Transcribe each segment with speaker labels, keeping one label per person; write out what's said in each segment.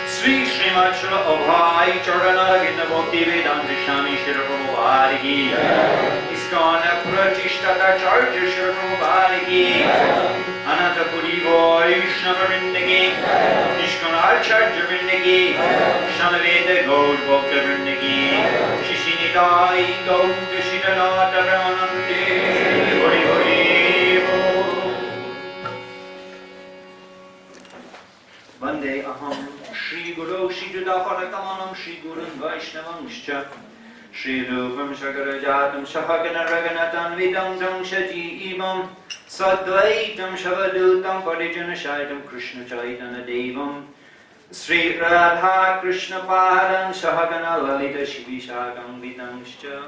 Speaker 1: Sri Srimad Shra Abhai Charanaravinda Bhakti Vedanta Swami Shra Prabhupada Ki Iskana Pratishtata Charja Shra Prabhupada Ki Ananta Puri Vaishnava Vrinda Ki Iskana Charja Vrinda Ki Shamaveda Gaur Bhakta Vrinda Ki Shishinitai Gautta Shiranata Brahmanante Hari Hari Vande Aham Shri Guru Shri Judaparatamam Shri Gurun Vaishnavangscha Shri Rupam Shagarajatam Shahagana Raganatan Vidam Dam Shajivam Sadvaitam Shavadutam Parijana Shaitam Krishna Chaitanya Devam Sri Radha Krishna Param Shahagana Lalita Shivishagam Vidangscha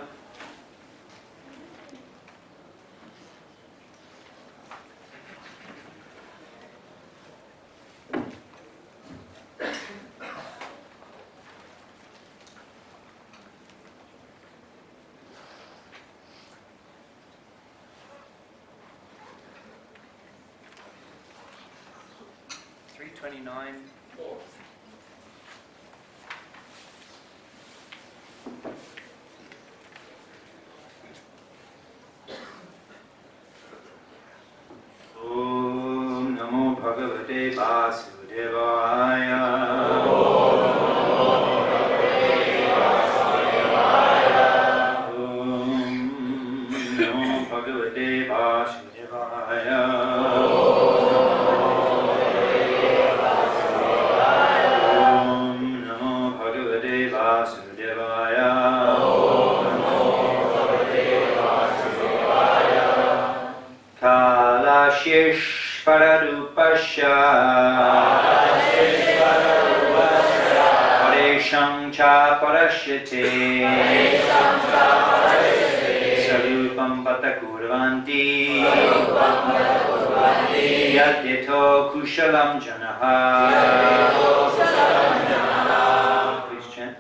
Speaker 1: 329.4. Om Namo Bhagavate Vasudevaya. Pararupasya Paresham cha parashyate Sarupam patakurvanti Yadyeto kushalam janaha. Please chant.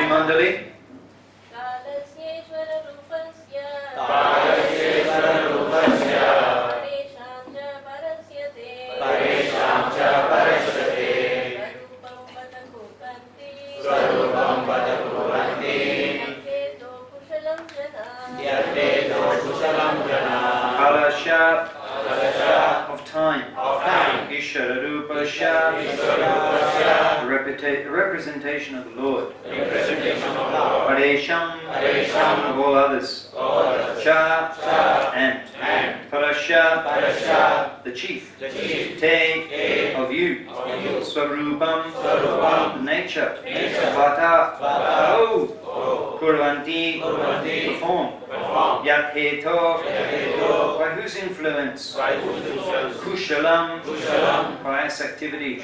Speaker 1: Mandali. Of time. Ishara Rupasya. The representation of the Lord. Paresham. Of all others. Cha. And. Parasya. The chief. Te. Of you. Swarupam. The nature. Vata. Oh. Kurvanti. Perform. Yatheto. By whose influence? Kushalam. Pious activity.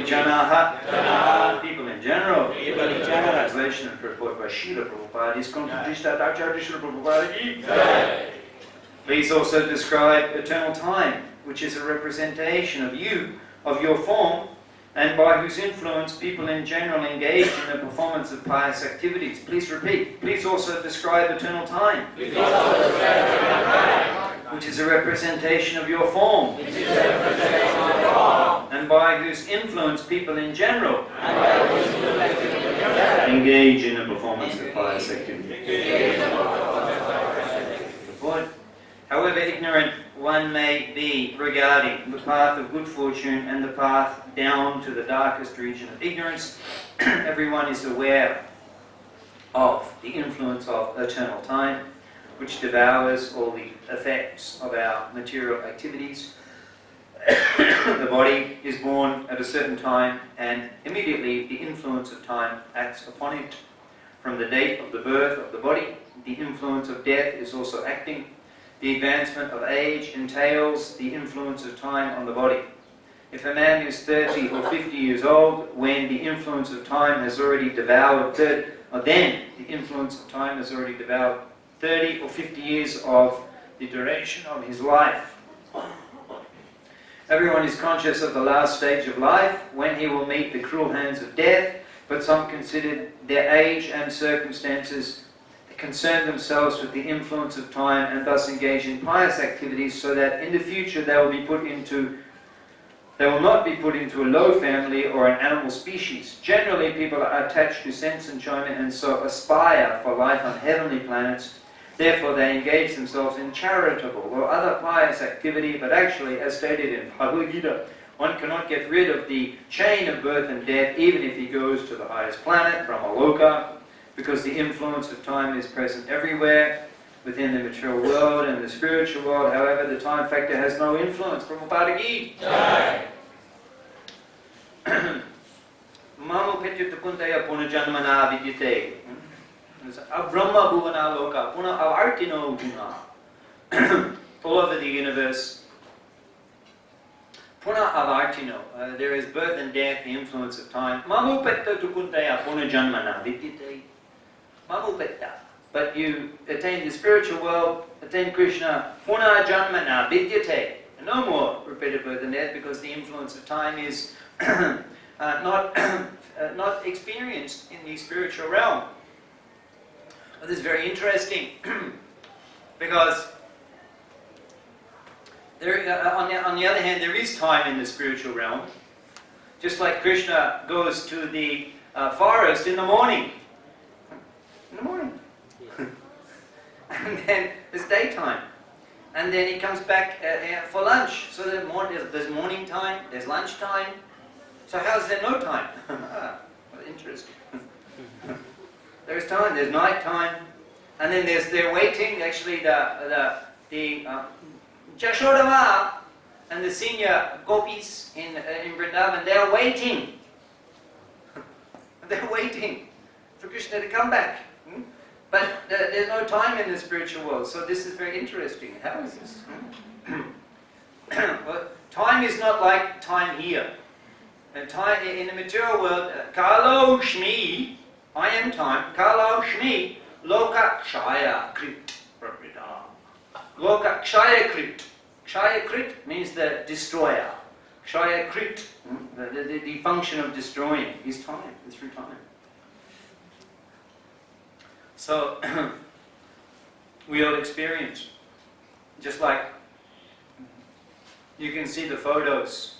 Speaker 1: Janaha. People in general. Translation and purport by Srila Prabhupada is Kontrajishta Acharya Srila Prabhupada. Please also describe eternal time, which is a representation of you, of your form, and by whose influence people in general engage in the performance of pious activities. Please repeat. Please also describe eternal time, which is a representation of your form, and by whose influence people in general engage in the performance of pious activities. However ignorant one may be regarding the path of good fortune and the path down to the darkest region of ignorance, everyone is aware of the influence of eternal time, which devours all the effects of our material activities. The body is born at a certain time, and immediately the influence of time acts upon it. From the date of the birth of the body, the influence of death is also acting. The advancement of age entails the influence of time on the body. If a man is 30 or 50 years old, when the influence of time has already devoured, then the influence of time has already devoured 30 or 50 years of the duration of his life. Everyone is conscious of the last stage of life, when he will meet the cruel hands of death, but some consider their age and circumstances concern themselves with the influence of time and thus engage in pious activities so that in the future they will not be put into a low family or an animal species. Generally, people are attached to sense enjoyment and so aspire for life on heavenly planets. Therefore, they engage themselves in charitable or other pious activity, but actually, as stated in Bhagavad Gita, one cannot get rid of the chain of birth and death even if he goes to the highest planet, Brahmaloka, because the influence of time is present everywhere within the material world and the spiritual world. However, the time factor has no influence. Prabhupada ki jai. Mamo petyutukuntaya punajanmana vidyate. Brahma bhuvana loka puna avartino guna. All over the universe. Puna avartino. There is birth and death, the influence of time. Mamo petyutukuntaya punajanmana vidyate. Mamo petya. But you attain the spiritual world, attain Krishna, puna janmana vidyate. No more repeated birth and death because the influence of time is not experienced in the spiritual realm. Well, this is very interesting because there, on the other hand, there is time in the spiritual realm. Just like Krishna goes to the forest in the morning. In the morning. And then there's daytime. And then he comes back for lunch. So there's morning time, there's lunch time. So how's there no time? Interesting. There's time, there's night time. And then they're waiting. Actually, the Jashodama and the senior gopis in Vrindavan, they're waiting. They're waiting for Krishna to come back. But there's no time in the spiritual world, so this is very interesting. How is this? Well, time is not like time here. And time in the material world, Kalo Shmi, I am time, Kalo Shmi, Loka Kshaya Krit Prabhida. Loka Kshaya Krit. Kshaya Krit means the destroyer. Kshaya Krit, the function of destroying, is time, it's through time. So, we all experience, just like you can see the photos,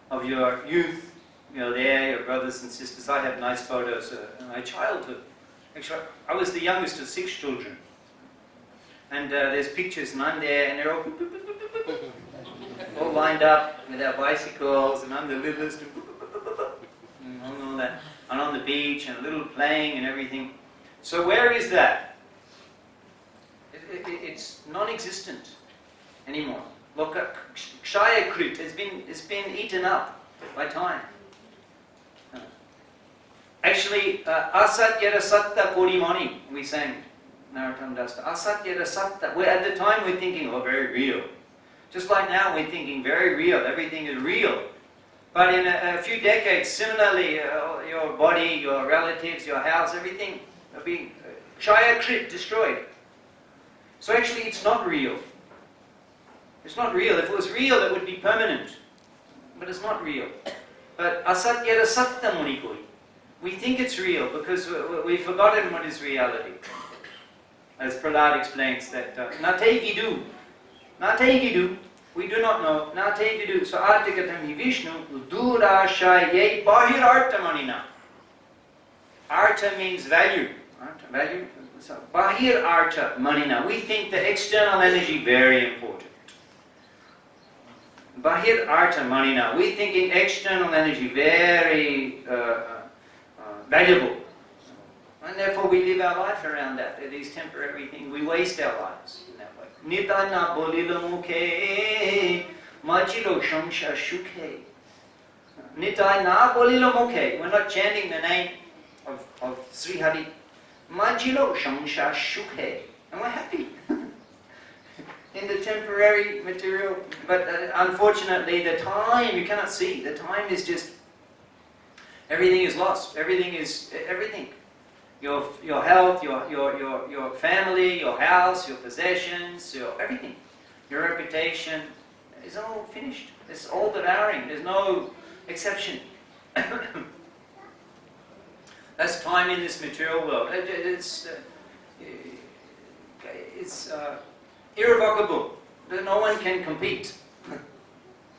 Speaker 1: of your youth, there, your brothers and sisters. I have nice photos of my childhood. Actually, I was the youngest of 6 children. And there's pictures, and I'm there, and they're all lined up with their bicycles, and I'm the littlest, and all that. And on the beach, and a little playing and everything. So where is that? It's non-existent anymore. Look, Kshaya Krit, it's been eaten up by time. Actually, Asatyara Satta Purimani, we sang Narottam Dasta. Asatyara Satta. At the time we're thinking, oh, very real. Just like now we're thinking, very real, everything is real. But in a few decades, similarly, your body, your relatives, your house, everything will be Kshaya Krit, destroyed. So actually it's not real. It's not real. If it was real, it would be permanent. But it's not real. But Asatyara Satta Munikoi. We think it's real because we've forgotten what is reality. As Prahlad explains that, Nate Vidu. We do not know. Nate Vidu. So Artikatam hi Vishnu Durashaye Bahir Arta Manina. Arta means value. Value. So Bahir Arta Manina. We think the external energy very important. Bahir Arta Manina. We're thinking external energy very valuable. And therefore we live our life around that. These temporary things. We waste our lives in that way. Nitana bolilo mukhe machilo shamsha shukhe. Nitai na bolilo mukhe. We're not chanting the name of Sri Hari. Machilo shamsha shukhe. And we're happy. In the temporary material, but unfortunately the time, you cannot see, the time is just, everything is lost, everything. Your health, your family, your house, your possessions, everything. your reputation is all finished. It's all devouring. There's no exception. That's time in this material world. It's irrevocable. No one can compete.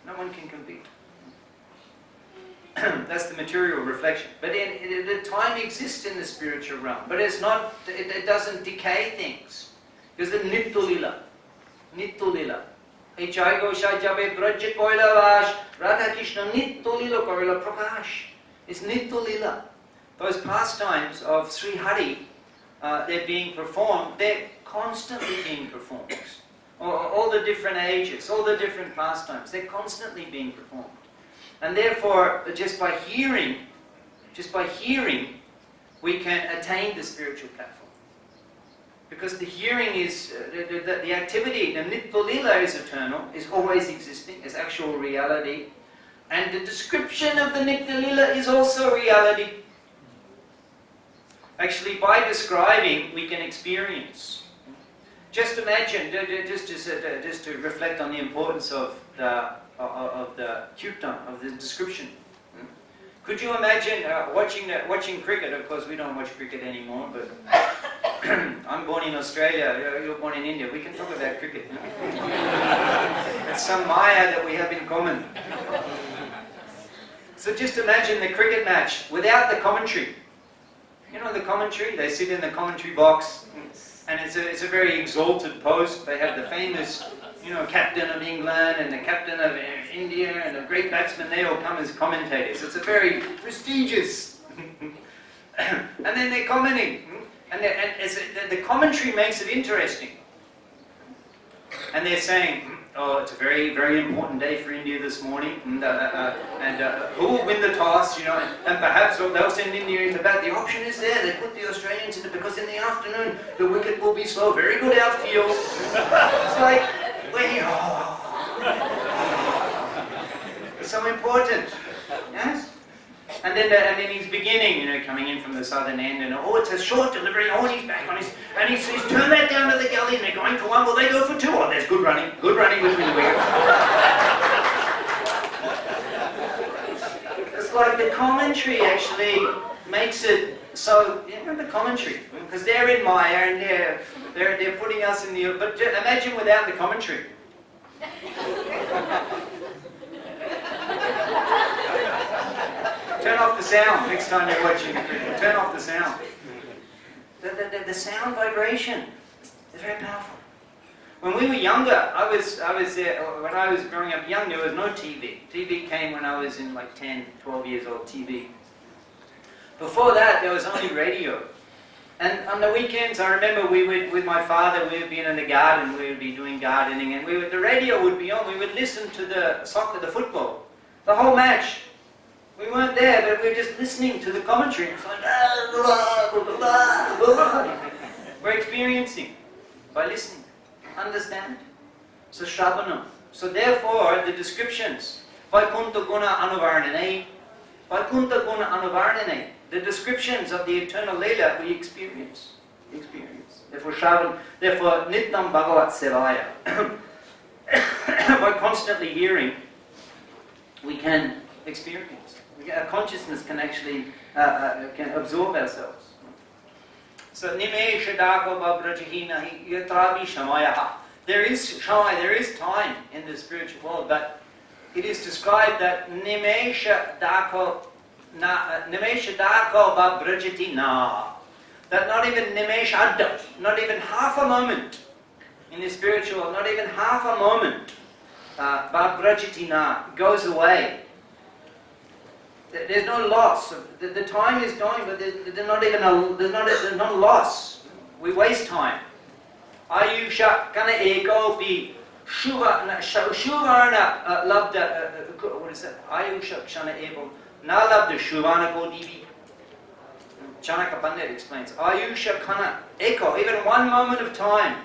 Speaker 1: No one can compete. That's the material reflection. But the time exists in the spiritual realm. But it's not. It doesn't decay things. Because the Nitya Lila. Jai Goshai Jabe Brajya Koila Vash Radha Krishna Nitya Lila Koila Prakash. It's Nitya Lila. Those pastimes of Sri Hari, they're being performed. They're constantly being performed. All the different ages, all the different pastimes, they're constantly being performed. And therefore, just by hearing, we can attain the spiritual platform. Because the hearing is, the activity, the Nitya Lila is eternal, is always existing, is actual reality. And the description of the Nitya Lila is also reality. Actually, by describing, we can experience. Just imagine, just to reflect on the importance of the kirtan, of the description. Could you imagine watching cricket? Of course, we don't watch cricket anymore, but I'm born in Australia, you're born in India. We can talk about cricket. It's some maya that we have in common. So just imagine the cricket match without the commentary. You know the commentary? They sit in the commentary box. And it's a very exalted post. They have the famous, captain of England and the captain of India and the great batsmen. They all come as commentators. It's a very prestigious. And then they're commenting. And the commentary makes it interesting. And they're saying, oh, it's a very, very important day for India this morning. And who will win the toss, and perhaps they'll send India into bat. The option is there. They put the Australians in it because in the afternoon the wicket will be slow. Very good outfield. It's like, it's so important. Yes? And then he's beginning, coming in from the southern end, and it's a short delivery. Oh, and he's back on his, and he's turned that down to the gully, and they're going for one. Will they go for two? Oh, there's good running between the wickets. It's like the commentary actually makes it so. The commentary, because they're in Maya and they're putting us in the. But imagine without the commentary. Turn off the sound next time you're watching the cricket. Turn off the sound. The sound vibration is very powerful. When we were younger, I was there. When I was growing up young, there was no TV. TV came when I was in like 10, 12 years old. TV. Before that, there was only radio. And on the weekends, I remember with my father, we would be in the garden. We would be doing gardening, and the radio would be on. We would listen to the soccer, the football, the whole match. We weren't there, but we were just listening to the commentary. It's like, we're experiencing by listening, understand. So Shravanam. So therefore, the descriptions, Vaikunta Guna Anuvarnane, Vaikunta Guna Anuvarnane, the descriptions of the eternal Leela we experience. Therefore Shravan, therefore Nityam Bhagavat Sevaya. By constantly hearing, we can experience. Our consciousness can actually can absorb ourselves. So Nimesha Dako Babrajahina Yatrabi Shamayaha. There is time in the spiritual world, but it is described that Nimesha Dako Babrajati Na. That not even Nimesha Adda, not even half a moment in the spiritual world, not even half a moment, Babrajati Na goes away. There's no loss. The time is going, but there's no loss. We waste time. Ayusha kana ekopi shuvarna labda. What is that? Ayusha kshana eko na labda shuvana kodivi. Chanaka Pandit explains. Ayusha kana eko. Even one moment of time.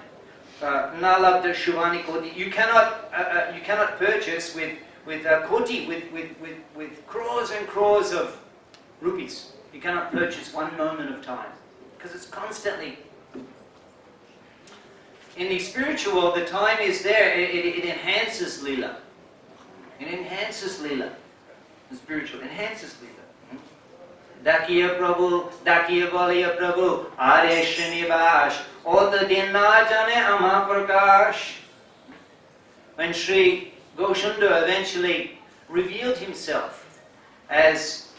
Speaker 1: Na labda shuvani kodivi. You cannot purchase with koti, with crores and crores of rupees. You cannot purchase one moment of time, because it's constantly. in the spiritual world, the time is there. It enhances lila. It enhances lila. The spiritual enhances lila. Dakiya Prabhu, Dakiya Baliya Prabhu, Are Shinivash, Ota Dinna Jane Ama Prakash. When Sri Goshunda eventually revealed himself as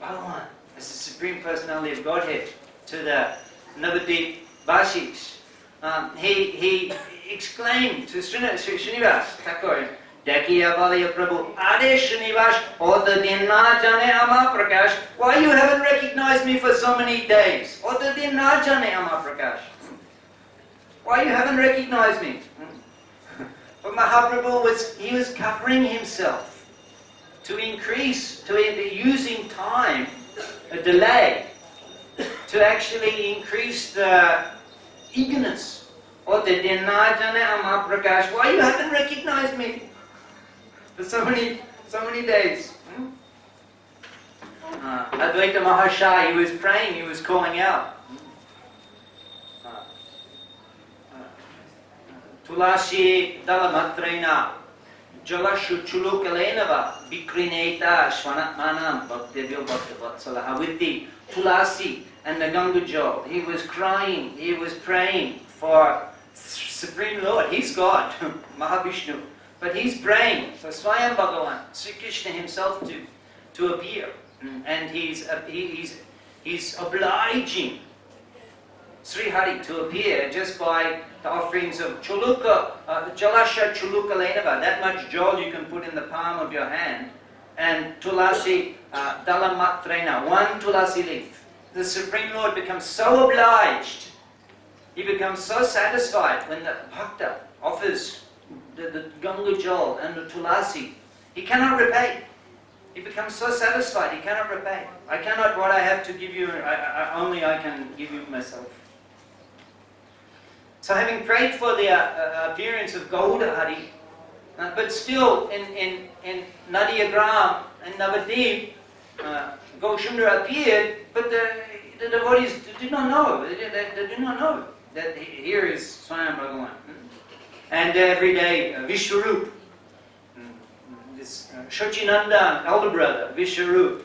Speaker 1: Bhagavan, as the Supreme Personality of Godhead to the Navadip Vashiks, he exclaimed to Srinivas Thakur, Dakiya Baliya Prabhu, Ade Srinivas, Ota Dinna Jane Ama Prakash. Why you haven't recognized me for so many days? Ota Dinna Jane Ama Prakash. Why you haven't recognized me? But Mahaprabhu was covering himself to increase, using time, a delay, to actually increase the eagerness. Ota Dinna Jane Ama Prakash. Why you haven't recognized me for so many days? Advaita Mahashaya, he was praying, he was calling out. Tulasi dalamatrena jalashu chulukalenava vikrineta shvanatmanam bhaktevyo bhaktavatsalaha. With the tulasi and the Ganga Jal, he was crying, he was praying for Supreme Lord. He's God, Mahavishnu. But he's praying for Swayam Bhagavan, Sri Krishna himself to appear. And he's obliging Sri Hari to appear just by the offerings of chuluka, jalasha chuluka lenava, that much jal you can put in the palm of your hand, and tulasi dalamatrena, one tulasi leaf. The Supreme Lord becomes so obliged, he becomes so satisfied when the bhakta offers the Ganga Jal and the tulasi. He cannot repay. He becomes so satisfied, he cannot repay. I cannot, what I have to give you, only I can give you myself. So having prayed for the appearance of Gauda Hari, but still in Nadiagram and Navadip, Goshundra appeared, but the devotees did not know. They did not know that here is Swayam Bhagavan. And every day, Vishwarup, this Shachinanda, elder brother, Vishwarup,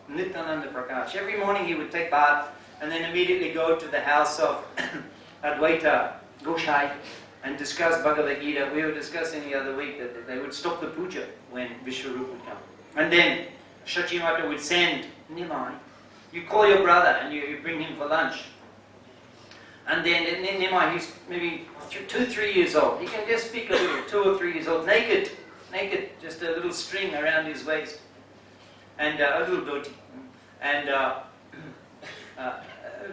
Speaker 1: Nityananda Prakash, every morning he would take bath and then immediately go to the house of Advaita Goshai and discuss Bhagavad Gita. We were discussing the other week that they would stop the puja when Vishwarup would come. And then Shachimata would send Nimai. You call your brother and you bring him for lunch. And then Nimai, he's maybe 2-3 years old. He can just speak a little, 2 or 3 years old, naked, just a little string around his waist. And a little dhoti. And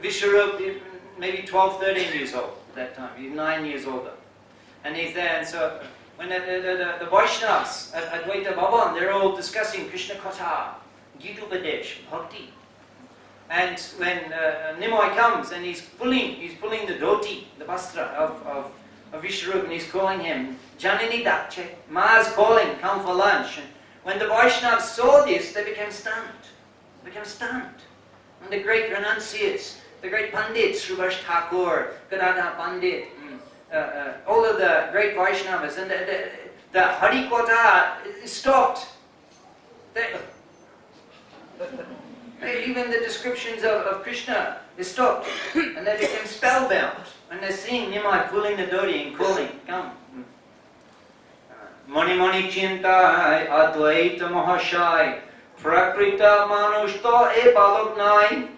Speaker 1: Vishwarup, maybe 12, 13 years old at that time. He's 9 years older. And he's there, and so when the Vaishnavas at Advaita Bhavan, they're all discussing Krishna Katha, Gita Upadesh, Bhakti. And when Nimai comes and he's pulling the dhoti, the vastra of Vishwarup, and he's calling him, Janani Dakche, Ma's calling, come for lunch. And when the Vaishnavas saw this, they became stunned. And the great renunciates, the great Pandits, Srivash Thakur, Gadadhar Pandit, all of the great Vaishnavas, and the Harikota stopped. Even the descriptions of Krishna, they stopped, and they became spellbound. And they're seeing Nimai pulling the dhoti and calling, come. Mani Mani Chintai, Advaita Mahashai, Prakrita Manushta E Baloknai.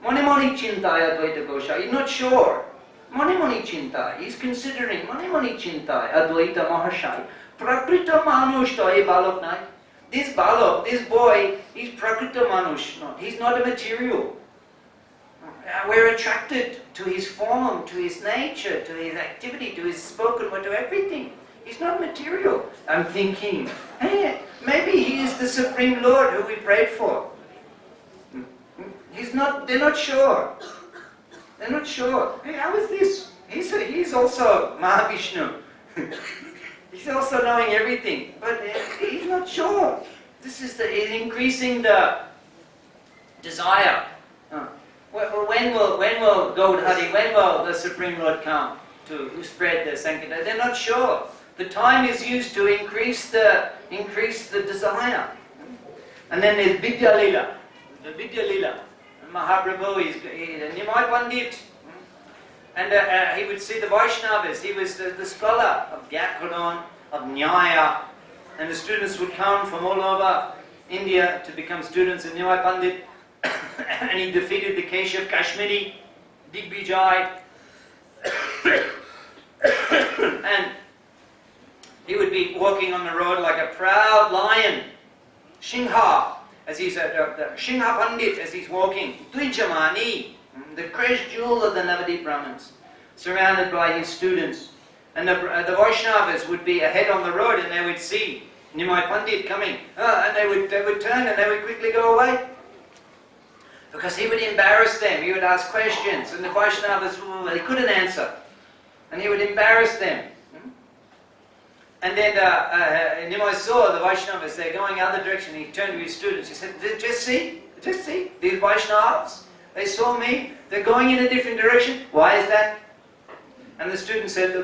Speaker 1: Mani Mani Chintai Advaita Goshai. He's not sure. Mani Mani Chintai. He's considering Mani Mani Chintai Advaita Mahashai. Prakrita Manushta E Baloknai. This Balok, this boy, he's Prakrita Manush. He's not a material. We're attracted to his form, to his nature, to his activity, to his spoken word, to everything. He's not material. I'm thinking, hey, maybe he is the Supreme Lord who we prayed for. They're not sure. They're not sure. Hey, how is this? He's also Mahavishnu. He's also knowing everything. But he's not sure. This is increasing the desire. When will Gaudhari, when will the Supreme Lord come to spread the Sankirtan. They're not sure. The time is used to increase the desire. And then there's Vidya Lila. The Vidya Lila. Mahaprabhu is Nimai Pandit. And he would see the Vaishnavas. He was the scholar of Vyakaran, of Nyaya. And the students would come from all over India to become students in Nimai Pandit. And he defeated the Keshav Kashmiri, Digbijay. And he would be walking on the road like a proud lion, Shingha, as he's Shingha Pandit, as he's walking, Dvijamani, the crest jewel of the Navadip Brahmins, surrounded by his students. And the Vaishnavas would be ahead on the road, and they would see Nimai Pandit coming, and they would turn and they would quickly go away. Because he would embarrass them, he would ask questions, and the Vaishnavas, they couldn't answer. And he would embarrass them. And then Nimai saw the Vaishnavas, they're going other direction. He turned to his students, he said, just see, these Vaishnavas, they saw me, they're going in a different direction. Why is that? And the student said,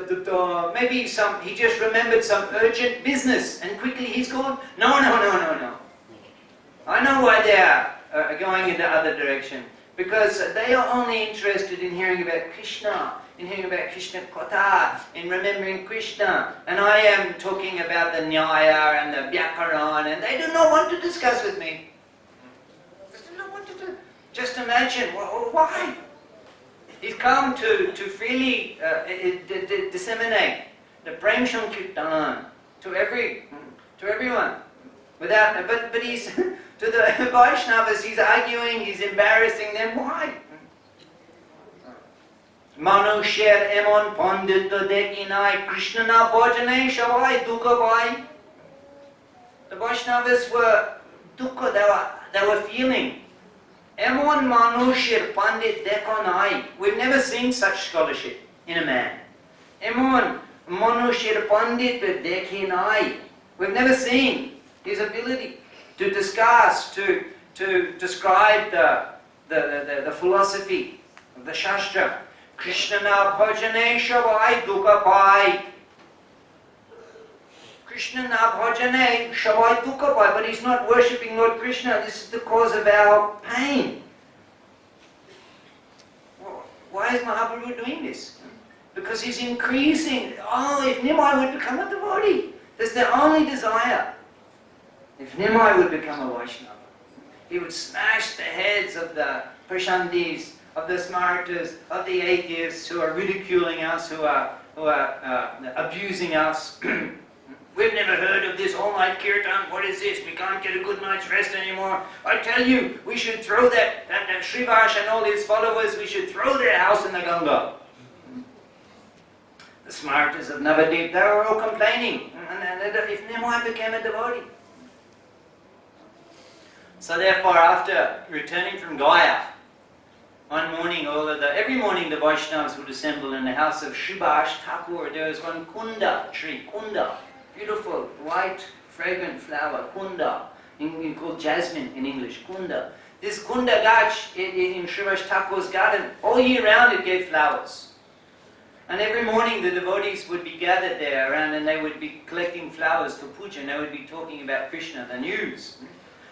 Speaker 1: maybe he just remembered some urgent business, and quickly he's gone. No. I know why they are going in the other direction. Because they are only interested in hearing about Krishna, in hearing about Krishna Katha, in remembering Krishna. And I am talking about the Nyaya and the Vyakaran, and they do not want to discuss with me. They do not want to do. Just imagine, why? He's come to freely disseminate the Prem Sankirtan to everyone. But he's to the Vaishnavas, he's arguing, he's embarrassing them. Why? Manusher emon pandita dekinai Krishna na bhajane shavai dukha vai. The Vaishnavas were dukkha, they were feeling. Emon manushir pandit dekonai. We've never seen such scholarship in a man. Emon manushir pandit dekinai. We've never seen his ability to discuss, to describe the philosophy of the Shastra. Krishna na bhajane shavai dukha pai. Krishna na bhajane shavai dukha pai. But he's not worshipping Lord Krishna. This is the cause of our pain. Why is Mahaprabhu doing this? Because he's increasing. If Nimai would become a devotee, that's the only desire. If Nimai would become a Vaishnava, he would smash the heads of the Prashantis, of the Smartas, of the atheists who are ridiculing us, who are abusing us. We've never heard of this all-night kirtan. What is this? We can't get a good night's rest anymore. I tell you, we should throw that Srivash and all his followers, we should throw their house in the Ganga. The Smartas of Navadip, they were all complaining. And if Nimai became a devotee. So therefore, after returning from Gaya, one morning, every morning the Vaishnavas would assemble in the house of Srivash Thakur. There was one kunda tree, kunda, beautiful, white, fragrant flower, kunda, called jasmine in English, kunda. This kunda gach in Srivash Thakur's garden, all year round it gave flowers. And every morning the devotees would be gathered there around, and they would be collecting flowers for puja, and they would be talking about Krishna, the news.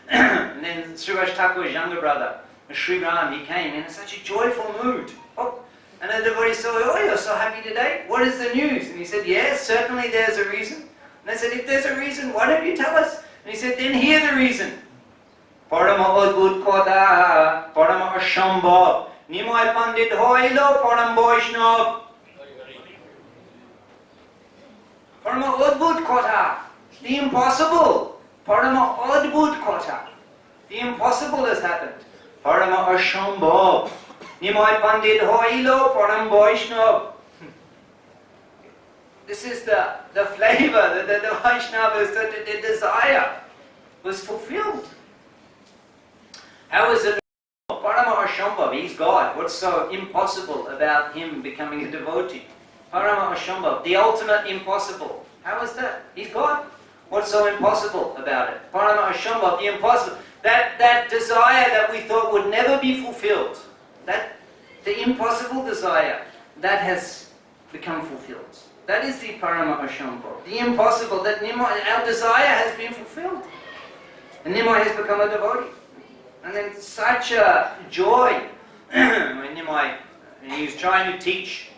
Speaker 1: And then Srivash Thakur's younger brother, Sri Ram, he came in such a joyful mood. And the devotees said, you're so happy today? What is the news? And he said, yes, certainly there's a reason. And they said, if there's a reason, why don't you tell us? And he said, then hear the reason. Parama adbhut kotha, parama ashambhav, nimai pandit hoilo param vaishnav. Parama adbhut kotha, the impossible. Parama adbhut kotha, the impossible has happened. Parama ashambhav, nimai pandit hoilo param vaishnav. This is the flavor, the Vaishnavas, the desire was fulfilled. How is it? Parama Ashambhav, he's God. What's so impossible about him becoming a devotee? Parama Ashambhav, the ultimate impossible. How is that? He's God. What's so impossible about it? Parama Ashambhav, the impossible. That desire that we thought would never be fulfilled, the impossible desire, that has
Speaker 2: become fulfilled. That is the Parama Ashambho, the impossible, that Nimai, our desire has been fulfilled. And Nimai has become a devotee. And then such a joy when Nimai, he was trying to teach,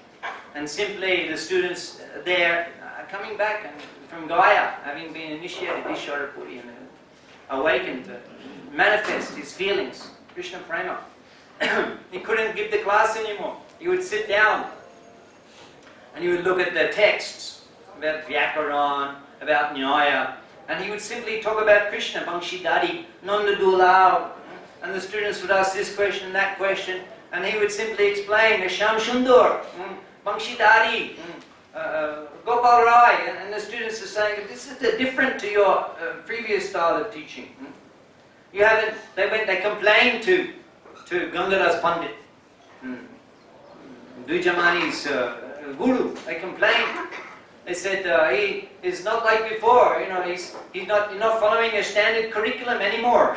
Speaker 2: and simply the students there coming back and from Gaya, having been initiated Ishwarapuri and awakened to manifest his feelings, Krishna Prema. He couldn't give the class anymore. He would sit down and he would look at the texts about Vyakaran, about Nyaya, and he would simply talk about Krishna, Bangshidari, Nandadulao, and the students would ask this question, that question, and he would simply explain the Sham Shundur, Bangshidari, Gopal Rai, and the students are saying, this is different to your previous style of teaching. You haven't, they complained to Gangadas Pandit, Dujamani's guru. They complained. They said he is not like before. You know, he's not following a standard curriculum anymore.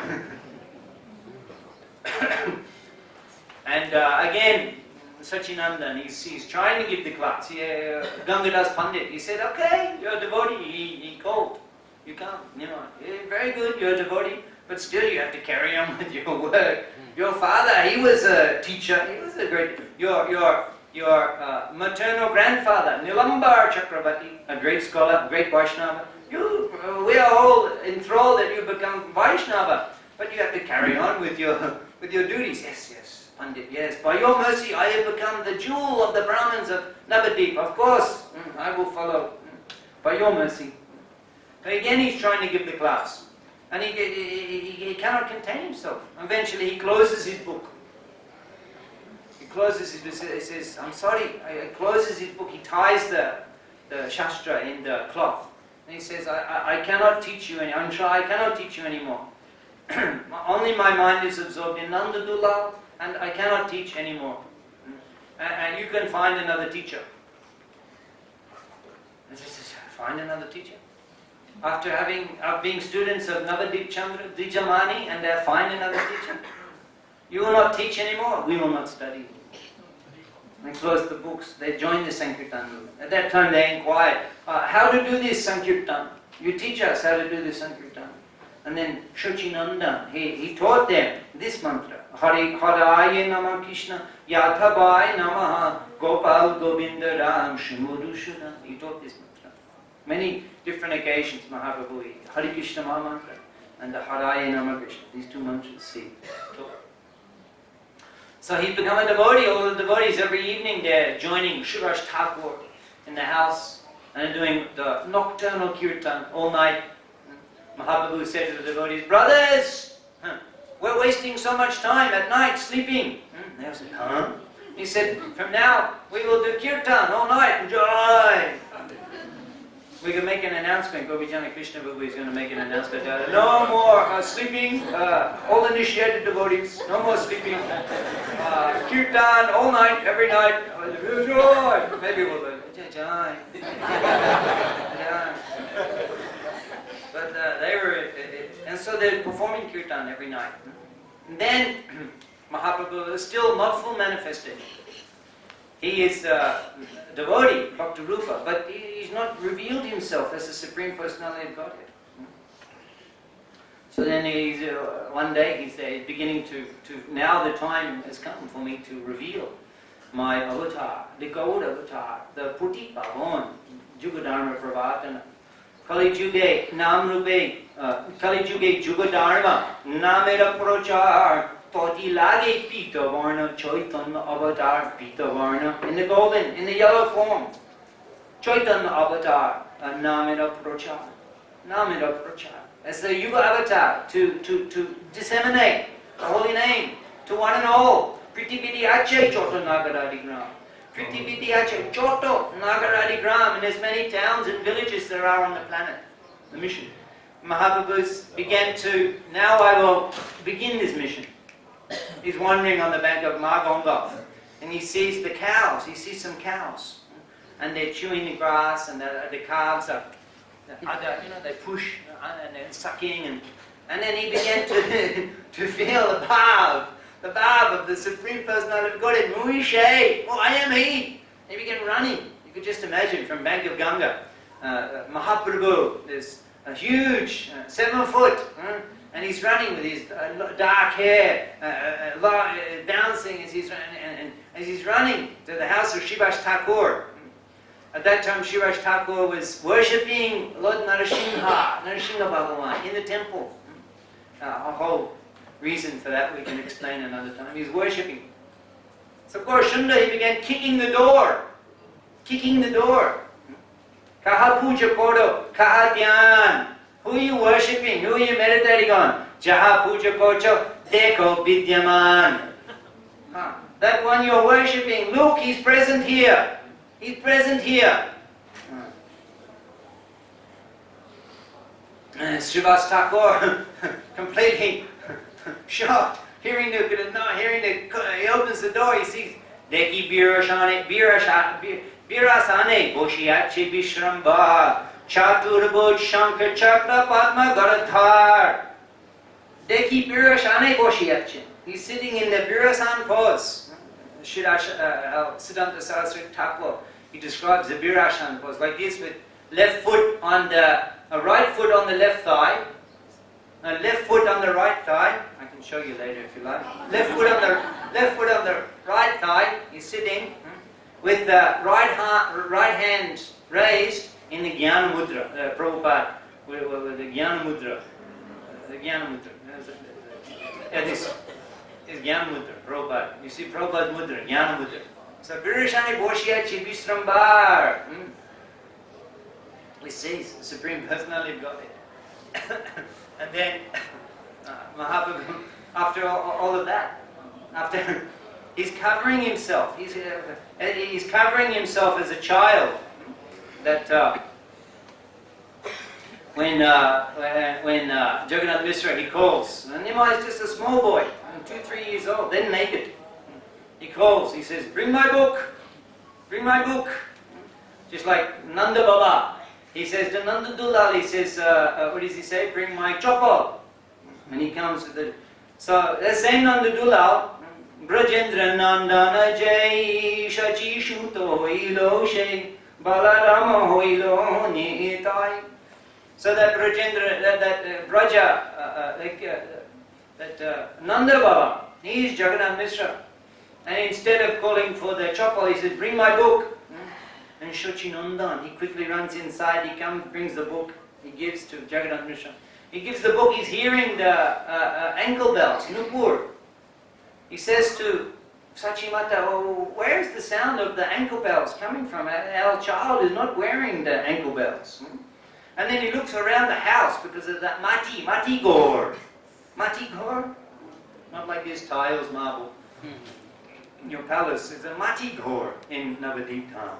Speaker 2: And again, Sachinandan, he's trying to give the class. Gangadas Pandit, he said, okay, you're a devotee. He called. You come, you know, very good, you're a devotee, but still you have to carry on with your work. Your father, he was a teacher. He was a great. Your maternal grandfather, Nilambar Chakravarti, a great scholar, great Vaishnava. We are all enthralled that you become Vaishnava, but you have to carry on with your duties. Yes, Pandit, yes. By your mercy, I have become the jewel of the Brahmins of Navadvip. Of course, I will follow. By your mercy. But again, he's trying to give the class. And he cannot contain himself. Eventually, he closes his book. He says, I'm sorry. He closes his book. He ties the Shastra in the cloth. And he says, I cannot teach you any. I'm sure I cannot teach you anymore. Only my mind is absorbed in Nandadulal, and I cannot teach anymore. And you can find another teacher. And he says, find another teacher? After being students of Navadip Chandra, Dijamani, and they find another teacher? You will not teach anymore, we will not study. They closed the books, they joined the Sankirtan movement. At that time they inquired, how to do this Sankirtan? You teach us how to do this Sankirtan. And then Shachinandan, he taught them this mantra. Haraye Nama Krishna, Yathabhai Namaha, Gopal Govinda Ram, Shimuru Shuddha. He taught this mantra. Many different occasions, Mahaprabhu, Hare Krishna Mahamantra and the Haraye Nama Krishna. These two mantras, see. So he's become a devotee. All the devotees every evening they're joining Shivash Thakur in the house and doing the nocturnal kirtan all night. Mahaprabhu said to the devotees, brothers, we're wasting so much time at night sleeping. They said, huh? He said, from now we will do kirtan all night. Enjoy. We can make an announcement. Gopijana Krishna Babu is going to make an announcement. No more sleeping. All initiated devotees. No more sleeping. Kirtan all night, every night. Maybe we'll do it. But they were, and so they're performing kirtan every night. And then Mahaprabhu is still not full manifestation. He is a devotee, Bhakta Rupa, but he's not revealed himself as the Supreme Personality of Godhead. So then he's, one day he's beginning to, now the time has come for me to reveal my avatar, the gold avatar, the Puti Pavan, Jugadharma Pravatana. Kali Juge Nam Rupe, Kali Juge Jugadharma, Namera Prochar, Toti Lage Pita Varna, Chaitanya Avatar, Pita Varna, in the golden, in the yellow form. Chaitanya Avatar, Namera Prochar, Namera Prochar. As the Yuga Avatar, to disseminate the holy name to one and all. Pritipiti Ache Choto Nagaradi Gram. Pritipiti Ache Choto Nagaradi Gram, in as many towns and villages there are on the planet. The mission. Mahaprabhu began to, now I will begin this mission. He's wandering on the bank of Magonga and he sees the cows, he sees some cows and they're chewing the grass and the calves are, they push and they're sucking and then he began to feel the bhav of the Supreme Personality of Godhead, Muishe, oh I am He. He began running, he You could just imagine from bank of Ganga, Mahaprabhu, there's a huge 7 foot, and he's running with his dark hair, bouncing as he's running to the house of Shivash Thakur. At that time, Shivash Thakur was worshipping Lord Narasimha Bhagavan in the temple. A whole reason for that we can explain another time. He's worshipping. So of course, Shunda, he began kicking the door. Kaha puja kodo, kaha dhyan. Who are you worshipping? Who are you meditating on? Jaha puja kocho, deko vidyaman. That one you're worshipping, look, he's present here. He's present here. Srivas Thakur, completely shocked, he opens the door, he sees Deki Birasane, Boshiachi Vishramba, Chaturbud Shankar Chakra Padma Garadhar. Deki Birasane Boshiachi. He's sitting in the Birasan pose. Siddhanta Saraswati Thakur, he describes the Birasana pose like this, with left foot on the right foot on the left thigh, left foot on the right thigh. I can show you later if you like. Left foot on the right thigh. He's sitting with the right hand raised in the Jnana Mudra. Prabhupada with the Jnana Mudra. The Jnana Mudra. This is Jnana Mudra. Prabhupada. You see Prabhupada's Mudra, Jnana Mudra. So Virashani Boshya Chibisrambar. We see the Supreme Personality of Godhead. And then Mahaprabhu, after all of that, after he's covering himself, he's covering himself as a child. That when Jagannath Mishra, he calls, and Nima is just a small boy, 2-3 years old, then naked. He calls, he says, bring my book. Just like Nanda Baba. He says to Nanda Dulal, he says, what does he say? Bring my chopper. And he comes with the... So, the same Nanda Dulal, Brajendra Nandana Jai Shachi Shuto Hoilo She Balarama Hoilo Nitai. So that Brajendra, that Braja, Nanda Baba, he is Jagannath Mishra. And instead of calling for the chopper, he says, bring my book. And Shochinandan, he quickly runs inside, he comes, brings the book, he gives to Jagannath Mishra. He gives the book, he's hearing the ankle bells, Nupur. He says to Sachimata, oh, where's the sound of the ankle bells coming from? Our child is not wearing the ankle bells. And then he looks around the house because of that mati gore. Mati gore? Not like this tiles, marble. In your palace, it's a mati gore in Navadip town.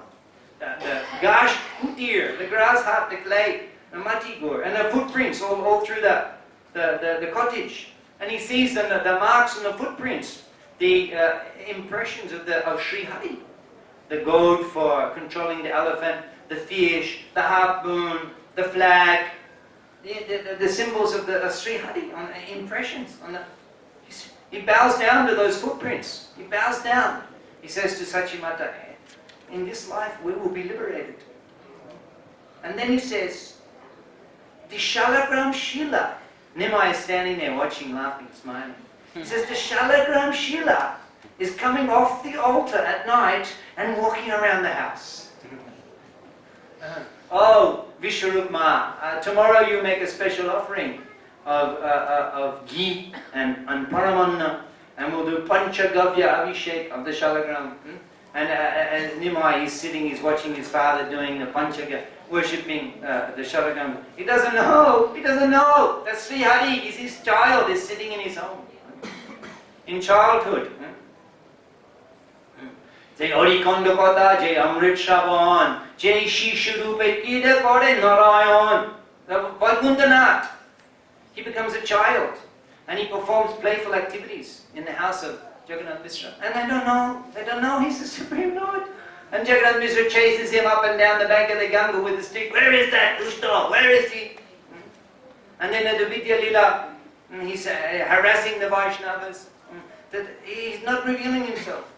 Speaker 2: The gash kutir, the grass hut, the clay, the mati gore, and the footprints all through the cottage. And he sees the marks and the footprints, the impressions of Sri Hari, the goat for controlling the elephant, the fish, the harpoon, the flag, the symbols of the Sri Hari, on impressions. He bows down to those footprints. He bows down. He says to Sachimata, in this life we will be liberated. And then he says, the Shalagram Shila. Nimai is standing there watching, laughing, smiling. He says, the Shalagram Shila is coming off the altar at night and walking around the house. Oh, Vishwarupma, tomorrow you make a special offering of ghee and paramanna, and we'll do Panchagavya Abhishek of the Shalagram. And Nimai is sitting, he's watching his father doing the Panchagavya, worshipping the Shalagram. He doesn't know that Sri Hari is his child, is sitting in his home. In childhood. Jai Hari Kandapata, Jai Amrit Shravan, Jai Shishurupe Kida Kore Narayan, the Vaikuntanath. He becomes a child and he performs playful activities in the house of Jagannath Mishra. And they don't know he's the Supreme Lord. And Jagannath Mishra chases him up and down the bank of the Ganga with the stick. Where is that Dushta? Where is he? And then at the Vidya Lila, he's harassing the Vaishnavas. That he's not revealing himself.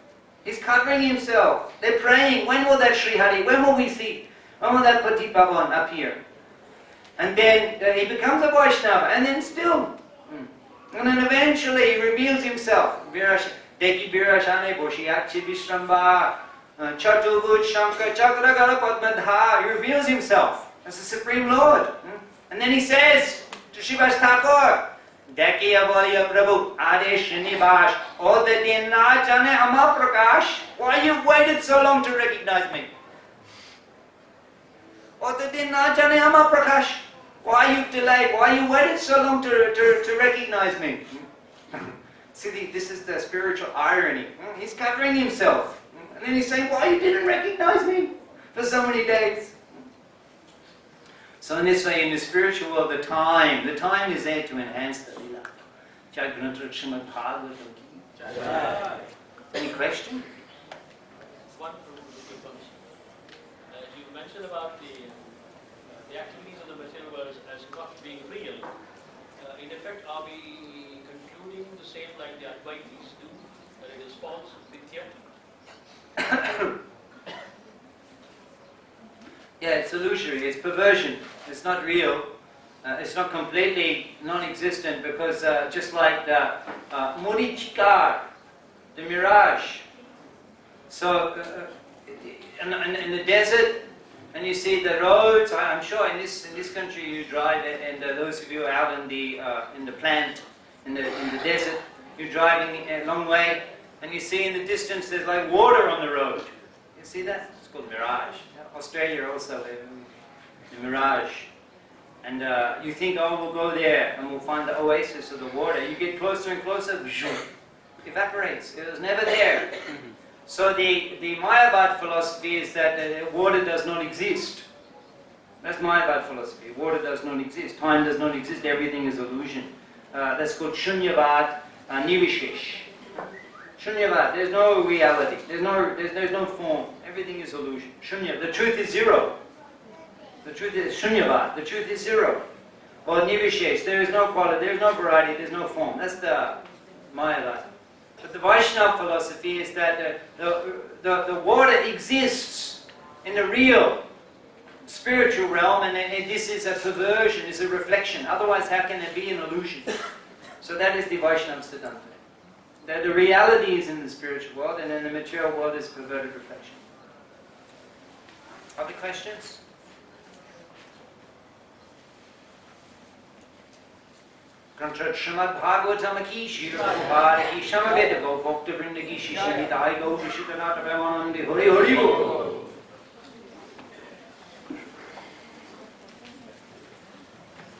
Speaker 1: He's covering himself. They're praying, when will that Sri Hari, when will we see? When will that Pati Pavan appear? And then he becomes a Vaishnava, and then still. And then eventually he reveals himself. Deki Virashane Boshiakchi Vishramba Chatuvud Shankar Chakragara Padmadha. He reveals himself as the Supreme Lord. And then he says to Shivash Thakur, Deki Avaliya Prabhu Adesh Nivash Odati Na Jane Ama Prakash. Why you've waited so long to recognize me? Odati Na Jane Ama Prakash. Why you've delayed? Why you waited so long to recognize me? See, this is the spiritual irony. He's covering himself. And then he's saying, why you didn't recognize me for so many days? So in this way, in the spiritual world, the time is there to enhance the lila. Srimad Bhagavatam. Any question?
Speaker 3: One quick one. You mentioned about the activities of the material world as not being real. In effect, are we concluding the same like the Advaitis do, that it is false, mithya?
Speaker 1: Yeah, it's illusory, it's perversion, it's not real, it's not completely non-existent, because just like the Murichikar, the mirage. So in the desert, and you see the roads. I'm sure in this country you drive, and those of you out in the plant, in the desert, you're driving a long way, and you see in the distance there's like water on the road. You see that? It's called mirage. Australia also, the mirage. And you think, oh, we'll go there and we'll find the oasis of the water. You get closer and closer, evaporates. It was never there. So the Mayavad philosophy is that water does not exist. That's Mayavad philosophy. Water does not exist. Time does not exist. Everything is illusion. That's called Shunyavad Nivishesh. Shunyavad. There's no reality. There's no form. Everything is illusion. Shunya. The truth is zero. The truth is Shunyavad. The truth is zero. Or Nivishesh. There is no quality. There is no variety. There's no form. That's the Mayavad. But the Vaishnava philosophy is that the water exists in the real spiritual realm, and this is a perversion, is a reflection. Otherwise, how can it be an illusion? So that is the Vaishnava Siddhanta. That the reality is in the spiritual world, and in the material world is perverted reflection. Other questions? Srimad Bhagavatam ki Shirabhara ki Shamaveda go Bhakta Vrinda ki Shishanitai go Vishitanata Brahmanandi Hari Hari Go.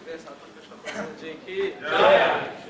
Speaker 4: Atul Krishna Ji ki Jai.